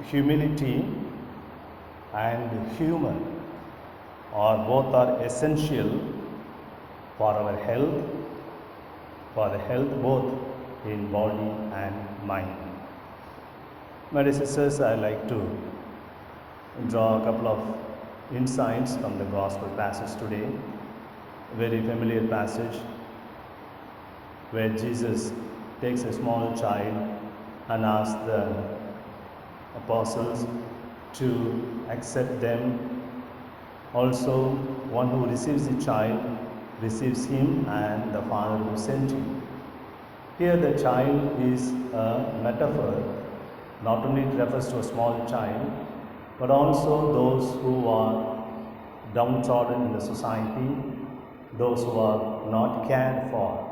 humility and humor both are essential for our health, for the health both in body and mind. My dear sisters, I like to draw a couple of insights from the Gospel passage today. A very familiar passage where Jesus takes a small child and asks the apostles to accept them. Also, one who receives the child receives him and the Father who sent him. Here the child is a metaphor. Not only it refers to a small child, but also those who are downtrodden in the society, those who are not cared for,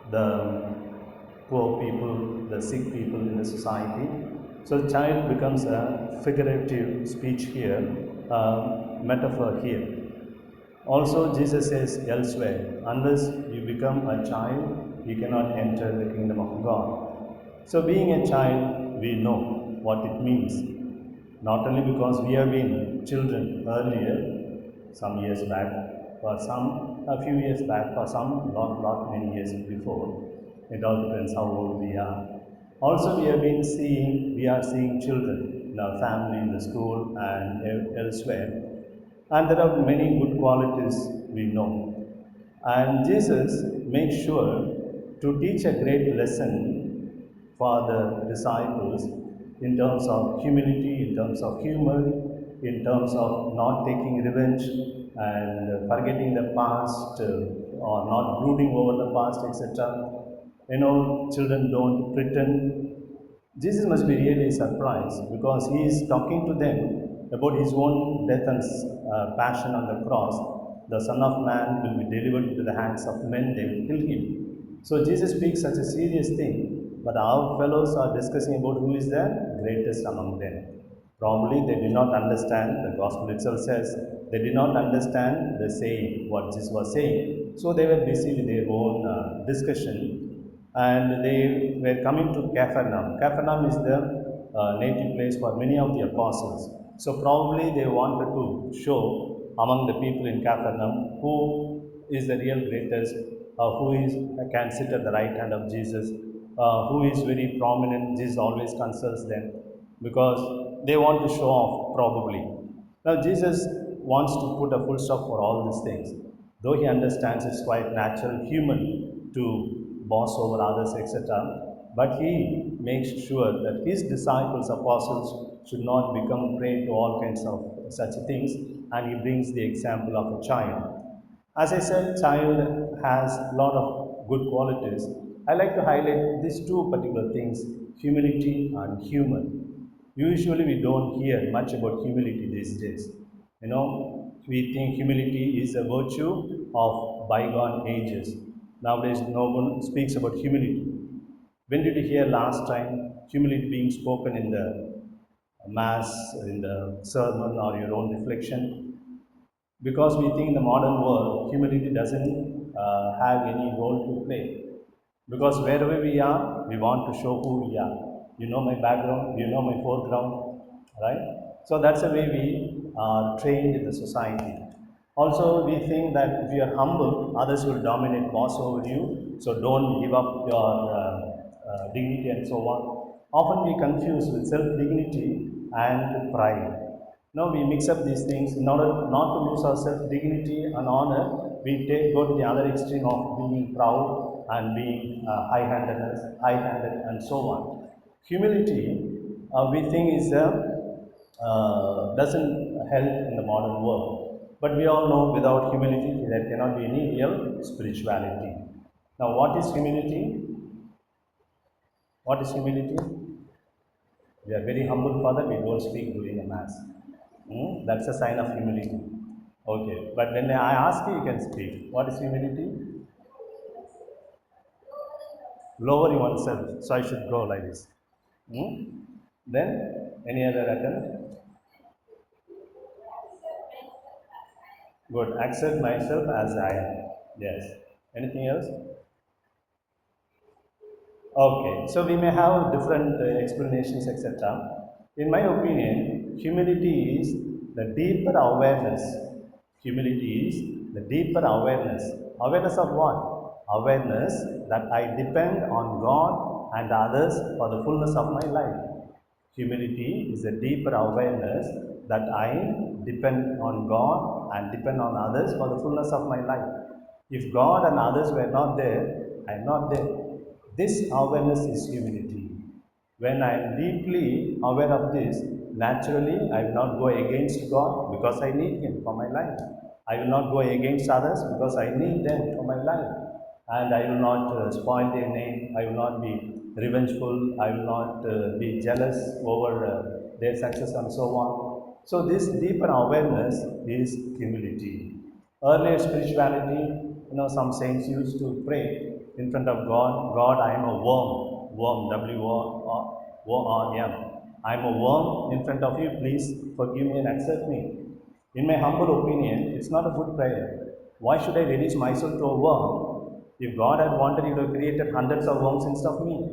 the poor people, the sick people in the society. So the child becomes a figurative speech here, a metaphor here. Also Jesus says elsewhere, unless you become a child, you cannot enter the kingdom of God. So being a child, we know what it means. Not only because we have been children earlier, some years back, for some a few years back, for some not many years before. It all depends how old we are. Also we are seeing children in our family, in the school and elsewhere. And there are many good qualities we know. And Jesus makes sure to teach a great lesson for the disciples in terms of humility, in terms of humor, in terms of not taking revenge and forgetting the past or not brooding over the past, etc. Children don't pretend. Jesus must be really surprised because he is talking to them about his own death and passion on the cross. The Son of Man will be delivered into the hands of men, they will kill him. So Jesus speaks such a serious thing, but our fellows are discussing about who is the greatest among them. Probably they did not understand, the gospel itself says, they did not understand the saying, what Jesus was saying. So they were busy with their own discussion and they were coming to Capernaum. Capernaum is the native place for many of the apostles. So probably they wanted to show among the people in Capernaum who is the real greatest, can sit at the right hand of Jesus, who is very prominent. Jesus always consults them because they want to show off probably. Now Jesus wants to put a full stop for all these things. Though he understands it's quite natural, human to boss over others, etc. But he makes sure that his disciples, apostles, should not become prey to all kinds of such things, and he brings the example of a child. As I said, child has a lot of good qualities. I like to highlight these two particular things, humility and humor. Usually we don't hear much about humility these days. We think humility is a virtue of bygone ages. Nowadays no one speaks about humility. When did you hear last time humility being spoken in the mass, in the sermon or your own reflection? Because we think in the modern world humility doesn't have any role to play, because wherever we are we want to show who we are. You know my background, you know my foreground, right? So that's the way we are trained in the society. Also we think that if you are humble, others will dominate, boss over you, so don't give up your dignity and so on. Often we confuse with self dignity and pride. Now we mix up these things in order not to lose our self-dignity and honor. Go to the other extreme of being proud and being high-handed, and so on. Humility, we think doesn't help in the modern world. But we all know without humility there cannot be any real spirituality. Now, what is humility? What is humility? We are very humble, Father. We don't speak during the Mass. That's a sign of humility. Okay, but when I ask you, you can speak. What is humility? Lowering oneself. So I should go like this. Then, any other attempt? Good. Accept myself as I am. Yes. Anything else? Okay. So we may have different explanations, etc. In my opinion, humility is the deeper awareness. Humility is the deeper awareness. Awareness of what? Awareness that I depend on God and others for the fullness of my life. Humility is a deeper awareness that I depend on God and depend on others for the fullness of my life. If God and others were not there, I am not there. This awareness is humility. When I am deeply aware of this, naturally I will not go against God because I need Him for my life. I will not go against others because I need them for my life. And I will not spoil their name. I will not be revengeful. I will not be jealous over their success and so on. So, this deeper awareness is humility. Earlier spirituality, some saints used to pray in front of God, God, I am a worm, W-O-R-M. I am a worm in front of you, please forgive me and accept me. In my humble opinion, it's not a good prayer. Why should I reduce myself to a worm? If God had wanted, He would have created hundreds of worms instead of me.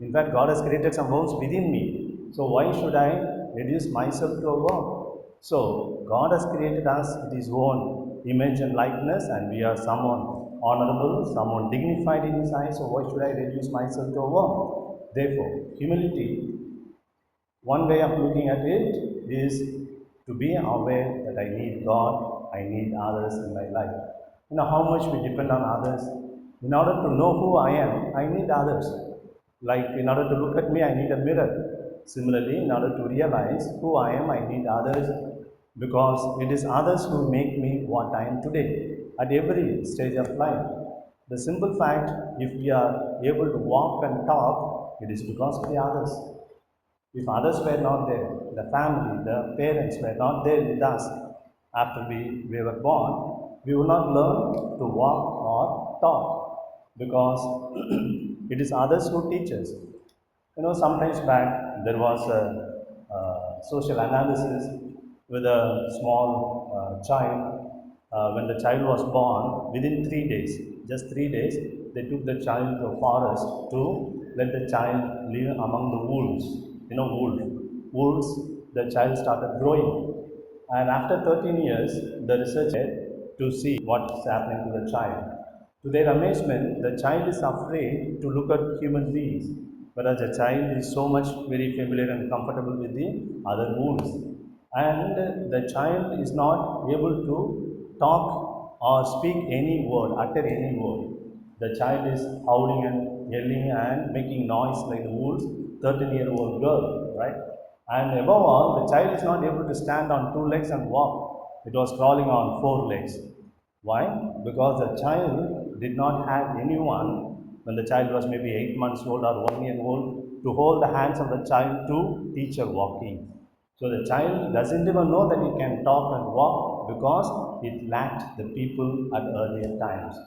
In fact, God has created some worms within me. So why should I reduce myself to a worm? So God has created us with His own image and likeness, and we are someone honorable, someone dignified in His eyes. So why should I reduce myself to a worm? Therefore, humility, one way of looking at it is to be aware that I need God, I need others in my life. How much we depend on others. In order to know who I am, I need others. Like in order to look at me, I need a mirror. Similarly, in order to realize who I am, I need others, because it is others who make me what I am today at every stage of life. The simple fact, if we are able to walk and talk, it is because of the others. If others were not there, the family, the parents were not there with us after we were born, we would not learn to walk or talk, because it is others who teach us. Sometimes back there was a social analysis with a small child. When the child was born, within 3 days, just 3 days, they took the child to a forest to let the child live among the wolves. Wolves, the child started growing. And after 13 years, the researcher to see what's happening to the child. To their amazement, the child is afraid to look at human beings, whereas the child is so much very familiar and comfortable with the other wolves. And the child is not able to talk or speak any word, utter any word. The child is howling and yelling and making noise like the wolves, 13-year-old girl, right? And above all, the child is not able to stand on 2 legs and walk. It was crawling on 4 legs. Why? Because the child did not have anyone when the child was maybe 8 months old or 1 year old to hold the hands of the child to teach her walking. So the child doesn't even know that it can talk and walk because it lacked the people at earlier times.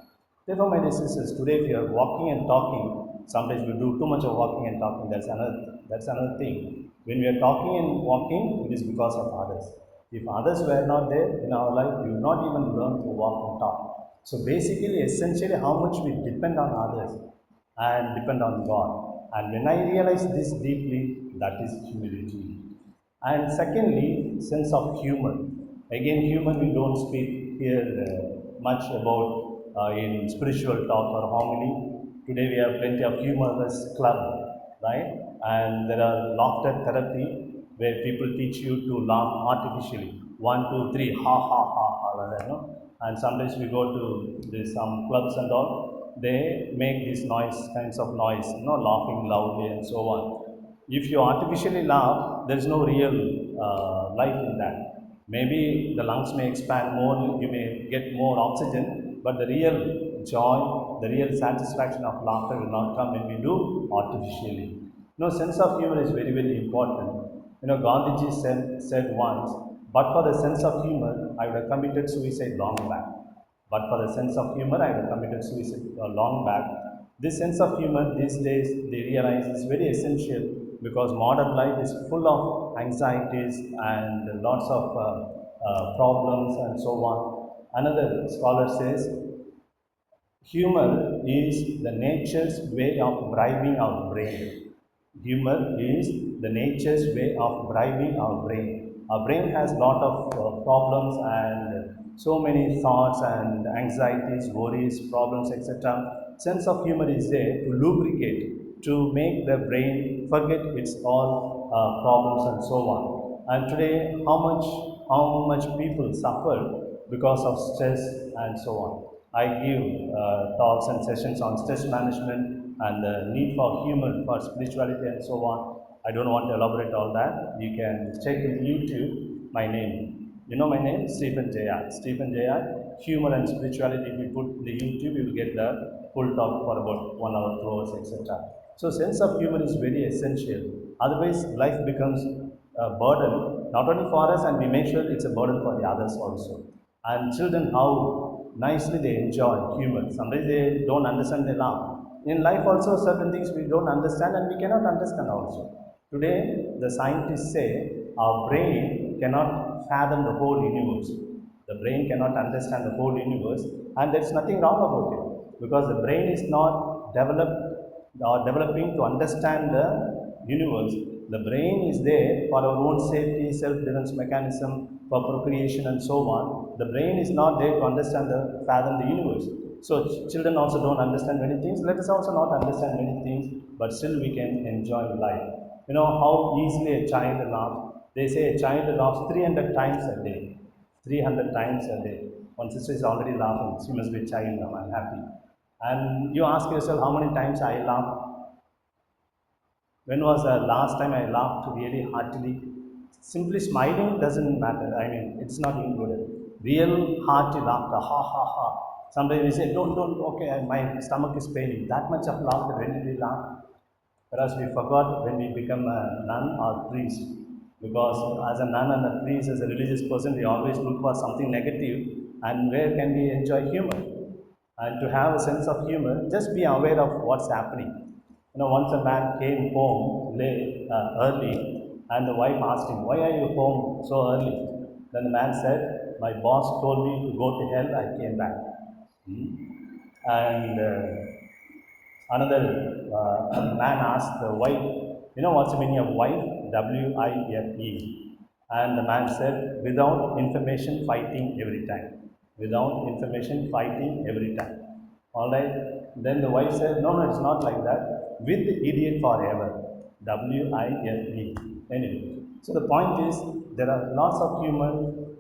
Therefore, my dear sisters, today if you are walking and talking, sometimes we do too much of walking and talking. That's another thing. When we are talking and walking, it is because of others. If others were not there in our life, we would not even learn to walk and talk. So basically, essentially, how much we depend on others and depend on God. And when I realize this deeply, that is humility. And secondly, sense of humor. Again, humor we don't speak here much about in spiritual talk or homily. Today we have plenty of humorous club, right? And there are laughter therapy where people teach you to laugh artificially. One, two, three, ha ha ha ha, like that, no? And sometimes we go to some clubs and all. They make these kinds of noise, laughing loudly and so on. If you artificially laugh, there is no real life in that. Maybe the lungs may expand more, you may get more oxygen, but the real joy, the real satisfaction of laughter will not come when we do artificially. Sense of humor is very, very important. Gandhiji said once, but for the sense of humor, I would have committed suicide long back. But for the sense of humor, I have committed suicide long back. This sense of humor these days they realize is very essential because modern life is full of anxieties and lots of problems and so on. Another scholar says humor is the nature's way of bribing our brain. Humor is the nature's way of bribing our brain. Our brain has lot of problems and so many thoughts and anxieties, worries, problems, etc. Sense of humor is there to lubricate, to make the brain forget its all problems and so on. And today, how much people suffer because of stress and so on. I give talks and sessions on stress management and the need for humor, for spirituality and so on. I don't want to elaborate all that. You can check in YouTube my name. You know my name? Stephen Jayard. Stephen Jayard, humor and spirituality. If you put the YouTube, you will get the full talk for about 1 hour, 2 hours, etc. So sense of humor is very essential. Otherwise, life becomes a burden, not only for us, and we make sure it's a burden for the others also. And children, how nicely they enjoy humor. Sometimes they don't understand, they laugh. In life also, certain things we don't understand and we cannot understand also. Today, the scientists say our brain cannot fathom the whole universe. The brain cannot understand the whole universe, and there's nothing wrong about it because the brain is not developed or developing to understand the universe. The brain is there for our own safety, self-defense mechanism, for procreation, and so on. The brain is not there to understand the fathom the universe. So children also don't understand many things. Let us also not understand many things, but still we can enjoy life. You know how easily a child laughs. They say a child laughs 300 times a day. 300 times a day. One sister is already laughing. She must be a child now. I'm happy. And you ask yourself how many times I laugh. When was the last time I laughed really heartily? Simply smiling doesn't matter. I mean, it's not even good. Real hearty laughter, ha ha ha. Sometimes we say, don't, okay, my stomach is paining. That much of laughter, when did we laugh? Whereas we forgot when we become a nun or priest. Because as a nun and a priest, as a religious person, we always look for something negative. And where can we enjoy humor? And to have a sense of humor, just be aware of what's happening. You know, once a man came home late, early, and the wife asked him, "Why are you home so early?" Then the man said, "My boss told me to go to hell, I came back." Hmm. And another man asked the wife, "You know what's the meaning of wife? WIFE." And the man said, "Without information, fighting every time. Without information, fighting every time." All right. Then the wife said, "No, no, it's not like that. With idiot forever. WIFE." Anyway, so the point is, there are lots of humor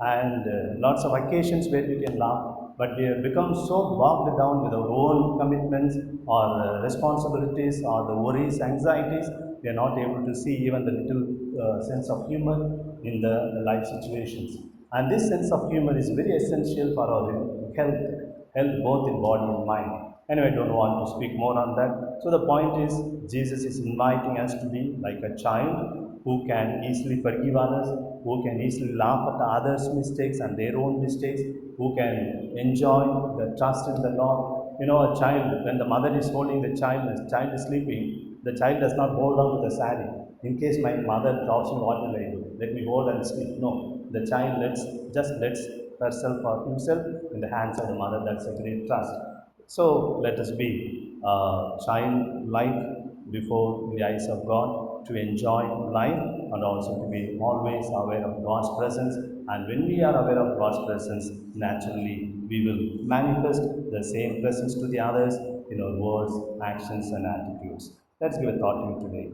and lots of occasions where we can laugh, but we have become so bogged down with our own commitments or responsibilities or the worries, anxieties, we are not able to see even the little sense of humor in the life situations. And this sense of humor is very essential for our health both in body and mind. Anyway, I don't want to speak more on that. So the point is, Jesus is inviting us to be like a child who can easily forgive others, who can easily laugh at others' mistakes and their own mistakes, who can enjoy the trust in the Lord. You know, a child, when the mother is holding the child is sleeping, the child does not hold on to the sari. In case my mother drops me, what will I do? Let me hold and sleep. No, the child lets herself or himself in the hands of the mother. That's a great trust. So let us be childlike before the eyes of God to enjoy life and also to be always aware of God's presence. And when we are aware of God's presence, naturally we will manifest the same presence to the others in our words, actions, and attitudes. Let's give a thought to you today.